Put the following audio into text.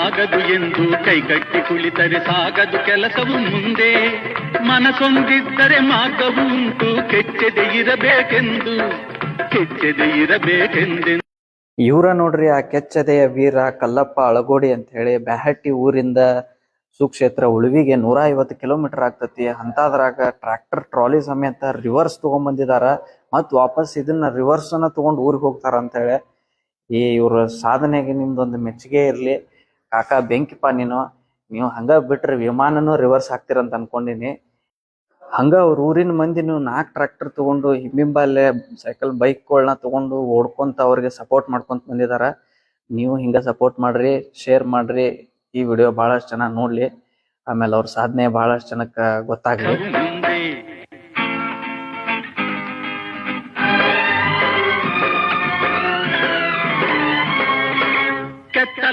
ಆಗದು ಎಂದು ಕೈಗಟ್ಟಿ ಕುಳಿತರೆ ಸಾಗದು ಕೆಲಸವು ಮುಂದೆ. ಮನಸೊಂದಿದ್ದರೆ ಮಾರ್ಗವು ಉಂಟು, ಕೆಚ್ಚದೆ ಇರಬೇಕೆಂದು ಇವ್ರ ನೋಡ್ರಿ ಆ ಕೆಚ್ಚದೆಯ ವೀರ ಕಲ್ಲಪ್ಪ ಅಳಗೋಡಿ ಅಂತ ಹೇಳಿ ಬ್ಯಾಹಟ್ಟಿ ಊರಿಂದ ಸುಕ್ಷೇತ್ರ ಉಳುವಿಗೆ 150 ಕಿಲೋಮೀಟರ್ ಆಗ್ತತಿ. ಅಂತದ್ರಾಗ ಟ್ರ್ಯಾಕ್ಟರ್ ಟ್ರಾಲಿ ಸಮೇತ ರಿವರ್ಸ್ ತಗೊಂಡ್ ಬಂದಿದಾರ. ಮತ್ ವಾಪಸ್ ಇದನ್ನ ರಿವರ್ಸ್ ಅನ್ನ ತಗೊಂಡ್ ಊರಿಗೆ ಹೋಗ್ತಾರ ಅಂತ ಹೇಳಿ. ಇವ್ರ ಸಾಧನೆಗೆ ನಿಮ್ದೊಂದು ಮೆಚ್ಚುಗೆ ಇರ್ಲಿ. ಕಾಕಾ ಬೆಂಕಿಪ್ಪ ನೀವು ಹಂಗ ಬಿಟ್ರೆ ವಿಮಾನನೂ ರಿವರ್ಸ್ ಹಾಕ್ತಿರಂತ ಅನ್ಕೊಂಡಿನಿ. ಹಂಗ ಅವ್ರ ಊರಿನ ಮಂದಿ 4 ಟ್ರ್ಯಾಕ್ಟರ್ ತಗೊಂಡು ಹಿಂಬಾಲೆ ಸೈಕಲ್ ಬೈಕ್ಗಳನ್ನ ತಗೊಂಡು ಓಡ್ಕೊಂತ ಅವ್ರಿಗೆ ಸಪೋರ್ಟ್ ಮಾಡ್ಕೊಂತ ಬಂದಿದಾರ. ನೀವು ಹಿಂಗ ಸಪೋರ್ಟ್ ಮಾಡ್ರಿ, ಶೇರ್ ಮಾಡ್ರಿ. ಈ ವಿಡಿಯೋ ಬಹಳಷ್ಟು ಜನ ನೋಡ್ಲಿ, ಆಮೇಲೆ ಅವ್ರ ಸಾಧನೆ ಬಹಳಷ್ಟು ಜನಕ್ಕ ಗೊತ್ತಾಗ್ಲಿ.